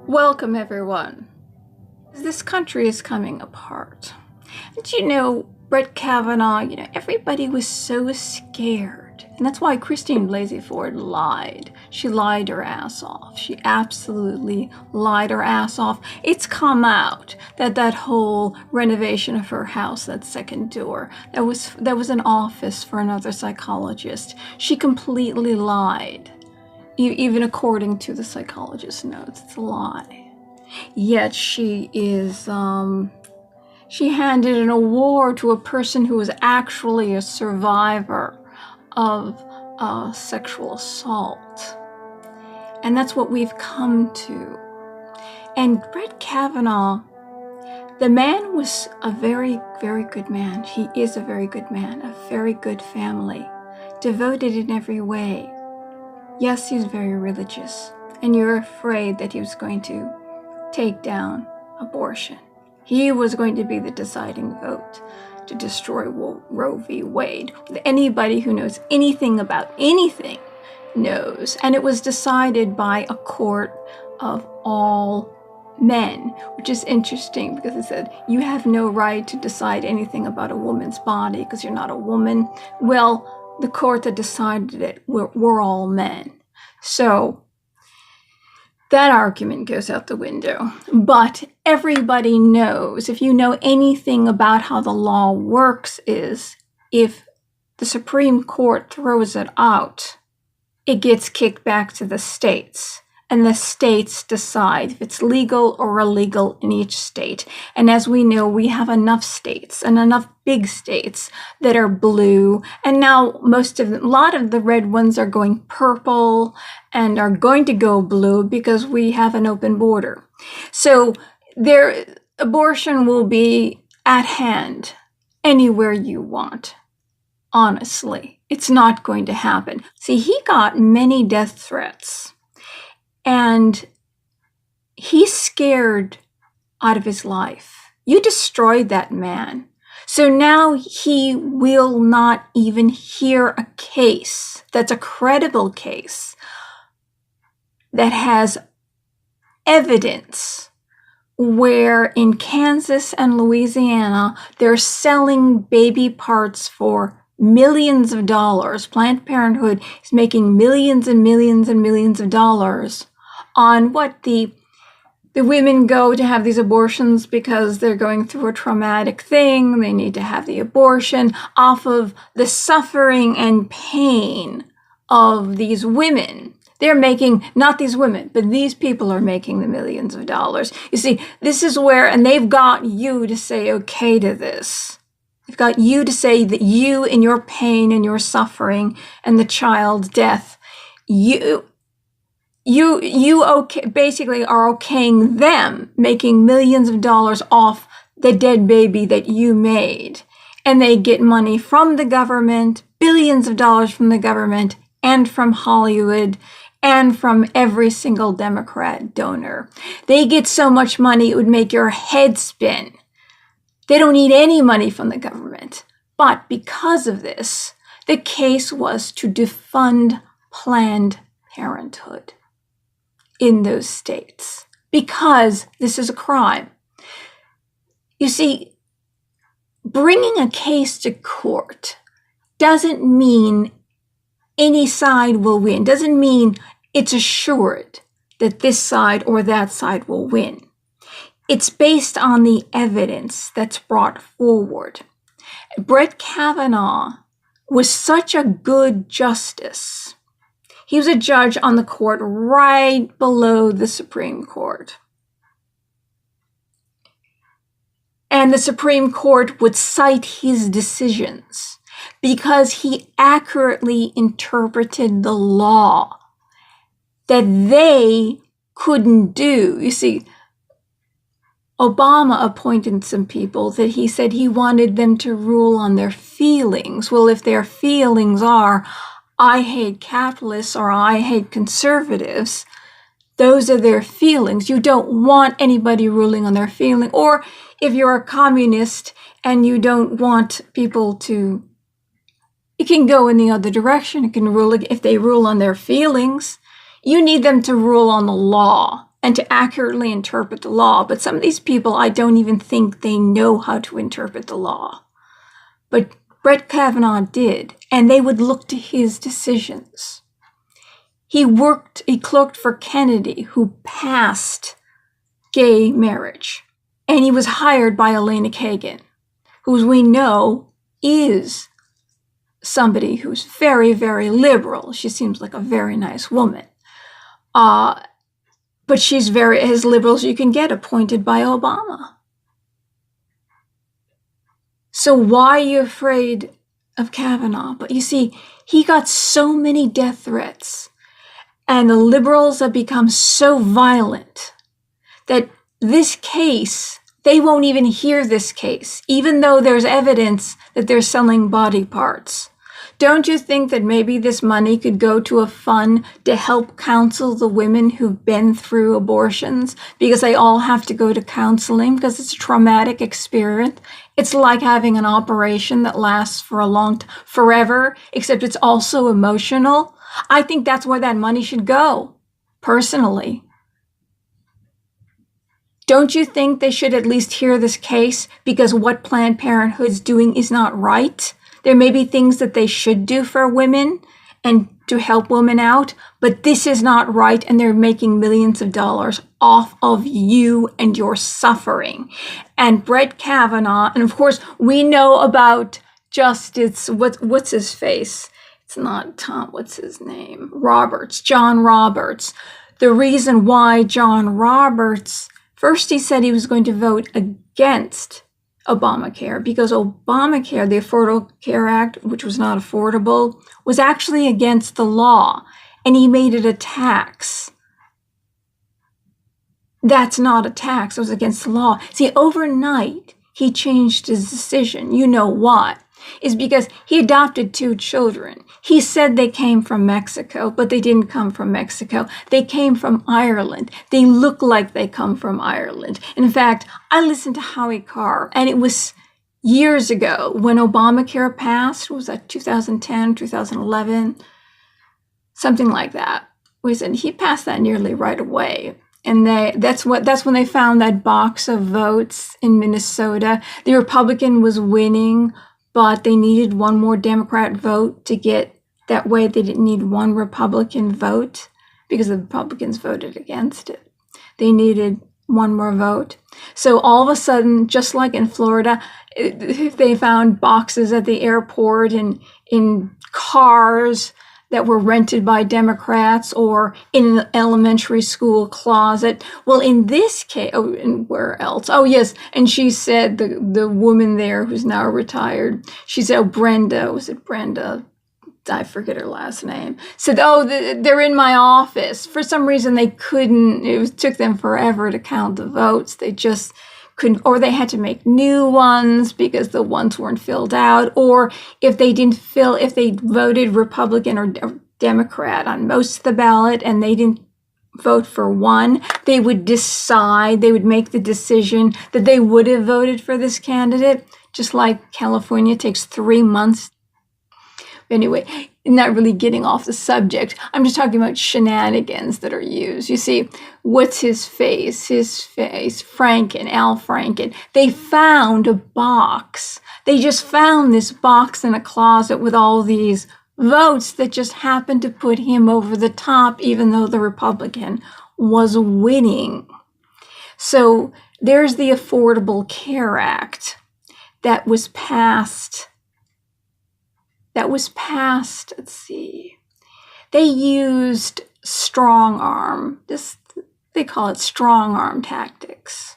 Welcome, everyone. This country is coming apart. And Brett Kavanaugh, everybody was so scared. And that's why Christine Blasey Ford lied. She lied her ass off. She absolutely lied her ass off. It's come out that whole renovation of her house, that second door, that was an office for another psychologist. She completely lied. Even according to the psychologist's notes, it's a lie. Yet she handed an award to a person who was actually a survivor of sexual assault. And that's what we've come to. And Brett Kavanaugh, the man was a very, very good man. He is a very good man, a very good family, devoted in every way. Yes, he's very religious, and you're afraid that he was going to take down abortion. He was going to be the deciding vote to destroy Roe v. Wade. Anybody who knows anything about anything knows. And it was decided by a court of all men, which is interesting because it said, you have no right to decide anything about a woman's body because you're not a woman. Well, the court that decided it were all men. So that argument goes out the window. But everybody knows, if you know anything about how the law works, is if the Supreme Court throws it out, it gets kicked back to the states. And the states decide if it's legal or illegal in each state. And as we know, we have enough states and enough big states that are blue. And now a lot of the red ones are going purple and are going to go blue because we have an open border. So abortion will be at hand anywhere you want. Honestly, it's not going to happen. See, he got many death threats. And he's scared out of his life. You destroyed that man. So now he will not even hear a case that's a credible case that has evidence where in Kansas and Louisiana, they're selling baby parts for millions of dollars. Planned Parenthood is making millions and millions and millions of dollars on what the women go to have these abortions because they're going through a traumatic thing. They need to have the abortion off of the suffering and pain of these women. They're making, not these women, but these people are making the millions of dollars. You see, this is where, and they've got you to say okay to this. They've got you to say that you and your pain and your suffering and the child's death, you basically are okaying them making millions of dollars off the dead baby that you made. And they get money from the government, billions of dollars from the government and from Hollywood and from every single Democrat donor. They get so much money it would make your head spin. They don't need any money from the government. But because of this, the case was to defund Planned Parenthood in those states because this is a crime. You see, bringing a case to court doesn't mean any side will win. Doesn't mean it's assured that this side or that side will win. It's based on the evidence that's brought forward. Brett Kavanaugh was such a good justice. He was a judge on the court right below the Supreme Court. And the Supreme Court would cite his decisions because he accurately interpreted the law that they couldn't do. You see, Obama appointed some people that he said he wanted them to rule on their feelings. Well, if their feelings are, I hate capitalists or I hate conservatives, those are their feelings. You don't want anybody ruling on their feeling. Or if you're a communist and you don't want people to, it can go in the other direction. It can rule, if they rule on their feelings, you need them to rule on the law and to accurately interpret the law. But some of these people, I don't even think they know how to interpret the law. But Brett Kavanaugh did, and they would look to his decisions. He clerked for Kennedy, who passed gay marriage. And he was hired by Elena Kagan, who, as we know, is somebody who's very, very liberal. She seems like a very nice woman. But she's as liberal as you can get, appointed by Obama. So why are you afraid of Kavanaugh? But you see, he got so many death threats, and the liberals have become so violent that this case, they won't even hear this case, even though there's evidence that they're selling body parts. Don't you think that maybe this money could go to a fund to help counsel the women who've been through abortions, because they all have to go to counseling because it's a traumatic experience? It's like having an operation that lasts for a long time, forever, except it's also emotional. I think that's where that money should go, personally. Don't you think they should at least hear this case, because what Planned Parenthood's doing is not right? There may be things that they should do for women and to help women out, but this is not right, and they're making millions of dollars off of you and your suffering. And Brett Kavanaugh, and of course, we know about Justice, what's his face? It's not Tom, what's his name? John Roberts. The reason why John Roberts, first he said he was going to vote against Obamacare, because Obamacare, the Affordable Care Act, which was not affordable, was actually against the law, and he made it a tax. That's not a tax, it was against the law. See, overnight, he changed his decision. You know why? Is because he adopted 2 children. He said they came from Mexico, but they didn't come from Mexico. They came from Ireland. They look like they come from Ireland. In fact, I listened to Howie Carr, and it was years ago when Obamacare passed. Was that 2010, 2011? Something like that. He passed that nearly right away. And that's when they found that box of votes in Minnesota. The Republican was winning, but they needed one more Democrat vote to get that way. They didn't need one Republican vote because the Republicans voted against it. They needed one more vote. So all of a sudden, just like in Florida, they found boxes at the airport and in cars that were rented by Democrats or in an elementary school closet. Well, in this case, and where else? Oh, yes. And she said, the woman there who's now retired, she said, Brenda, was it Brenda? I forget her last name, said, they're in my office. For some reason, they couldn't, took them forever to count the votes. They just couldn't, or they had to make new ones because the ones weren't filled out, or if they voted Republican or Democrat on most of the ballot and they didn't vote for one, they would make the decision that they would have voted for this candidate, just like California takes 3 months. Anyway, not really getting off the subject. I'm just talking about shenanigans that are used. You see, what's his face, Al Franken. They found a box. They just found this box in a closet with all these votes that just happened to put him over the top, even though the Republican was winning. So there's the Affordable Care Act that was passed. Let's see. They used strong arm. They call it strong arm tactics.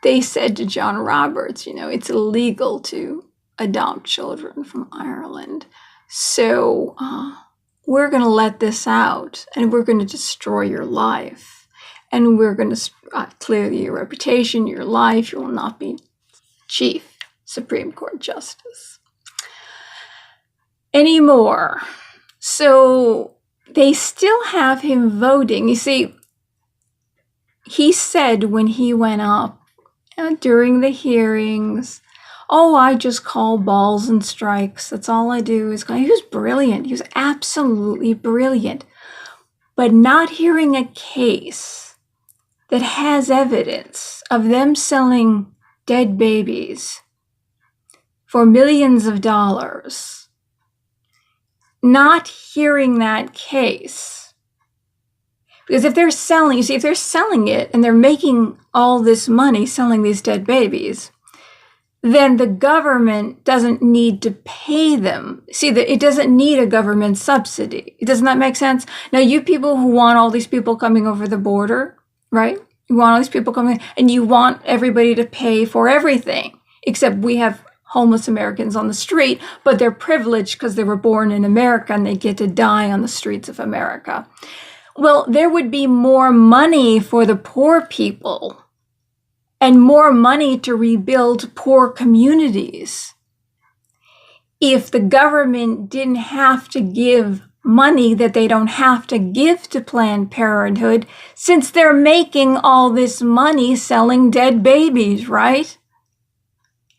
They said to John Roberts, it's illegal to adopt children from Ireland. So we're going to let this out, and we're going to destroy your life. And we're going to clear your reputation, your life. You will not be Chief Supreme Court Justice anymore. So they still have him voting. You see, he said when he went up during the hearings, I just call balls and strikes. That's all I do is call. He was brilliant. He was absolutely brilliant. But not hearing a case that has evidence of them selling dead babies for millions of dollars, not hearing that case. Because if they're selling, you see, if they're selling it and they're making all this money selling these dead babies, then the government doesn't need to pay them. See, it doesn't need a government subsidy. Doesn't that make sense? Now, you people who want all these people coming over the border, right? You want all these people coming, and you want everybody to pay for everything, except we have homeless Americans on the street, but they're privileged because they were born in America and they get to die on the streets of America. Well, there would be more money for the poor people and more money to rebuild poor communities if the government didn't have to give money that they don't have to give to Planned Parenthood, since they're making all this money selling dead babies, right?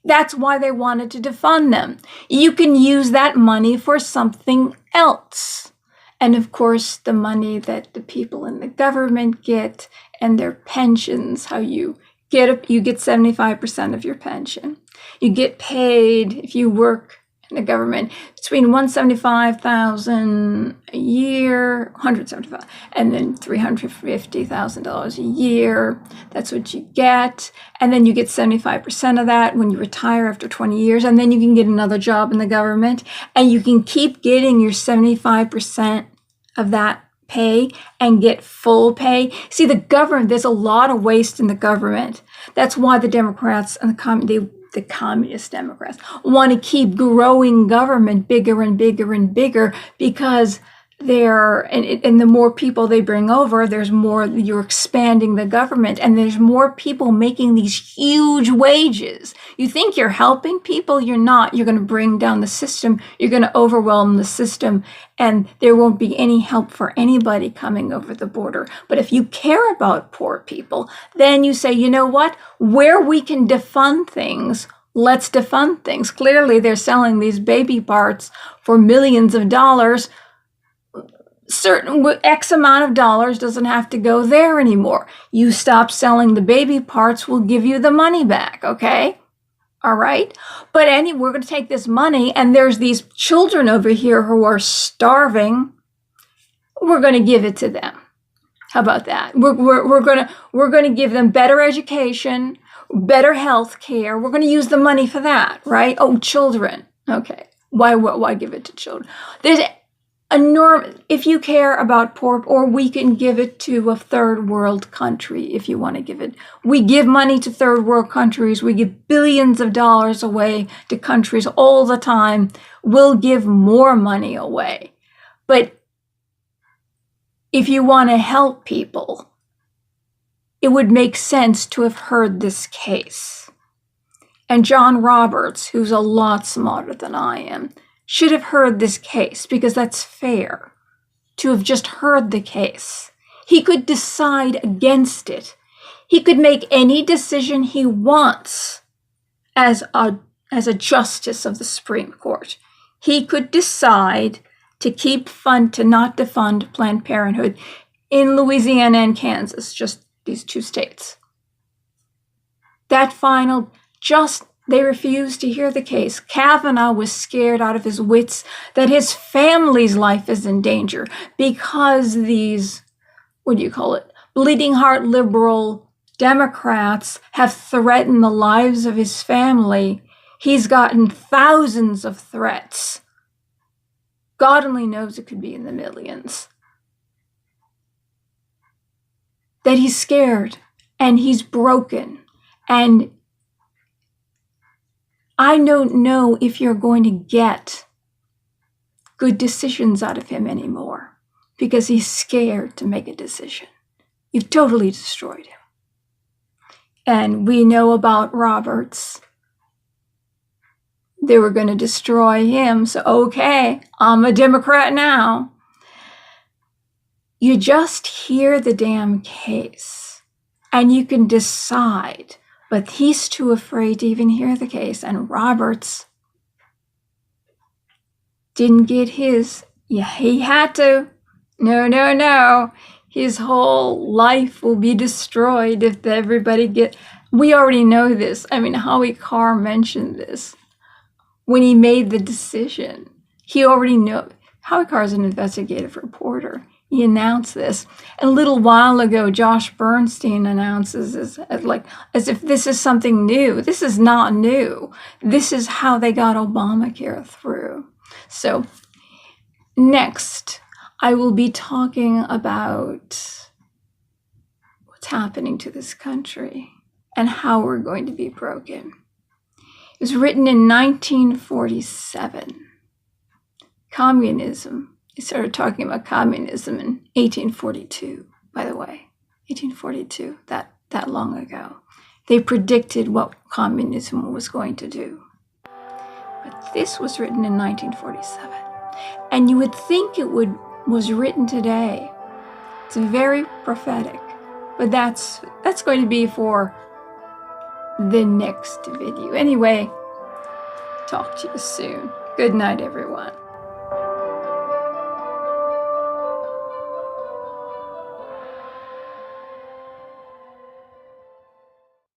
That's why they wanted to defund them. You can use that money for something else. And of course, the money that the people in the government get and their pensions, how you get 75% of your pension. You get paid if you work in the government between $175,000 a year, $175, and then $350,000 a year. That's what you get. And then you get 75% of that when you retire after 20 years. And then you can get another job in the government. And you can keep getting your 75% of that pay and get full pay. See, the government, there's a lot of waste in the government. That's why the Democrats and the communist Democrats want to keep growing government bigger and bigger and bigger, because and the more people they bring over, there's more, you're expanding the government, and there's more people making these huge wages. You think you're helping people, you're not. You're going to bring down the system, you're going to overwhelm the system, and there won't be any help for anybody coming over the border. But if you care about poor people, then you say, you know what, where we can defund things, let's defund things. Clearly, they're selling these baby parts for millions of dollars. Certain X amount of dollars doesn't have to go there anymore. You stop selling the baby parts, we'll give you the money back, okay? All right? But we're going to take this money, and there's these children over here who are starving. We're going to give it to them. How about that? We're going to give them better education, better health care. We're going to use the money for that, right? Oh, children. Okay. Why give it to children? There's if you care about poor, or we can give it to a third world country if you want to give it. We give money to third world countries. We give billions of dollars away to countries all the time. We'll give more money away. But if you want to help people, it would make sense to have heard this case. And John Roberts, who's a lot smarter than I am, should have heard this case, because that's fair to have just heard the case. He could decide against it. He could make any decision he wants as a justice of the Supreme Court. He could decide to not defund Planned Parenthood in Louisiana and Kansas, just these two states. They refused to hear the case. Kavanaugh was scared out of his wits that his family's life is in danger because these, bleeding heart liberal Democrats have threatened the lives of his family. He's gotten thousands of threats. God only knows it could be in the millions. That he's scared and he's broken, and I don't know if you're going to get good decisions out of him anymore, because he's scared to make a decision. You've totally destroyed him. And we know about Roberts. They were going to destroy him, so okay, I'm a Democrat now. You just hear the damn case, and you can decide. But he's too afraid to even hear the case. And Roberts didn't get his. Yeah, he had to. No. His whole life will be destroyed if everybody we already know this. I mean, Howie Carr mentioned this when he made the decision. He already knew. Howie Carr is an investigative reporter. He announced this. And a little while ago, Josh Bernstein announces this as if this is something new. This is not new. This is how they got Obamacare through. So next, I will be talking about what's happening to this country and how we're going to be broken. It was written in 1947. Communism. He started talking about communism in 1842, by the way. 1842, that long ago. They predicted what communism was going to do. But this was written in 1947. And you would think it was written today. It's very prophetic. But that's going to be for the next video. Anyway, talk to you soon. Good night, everyone.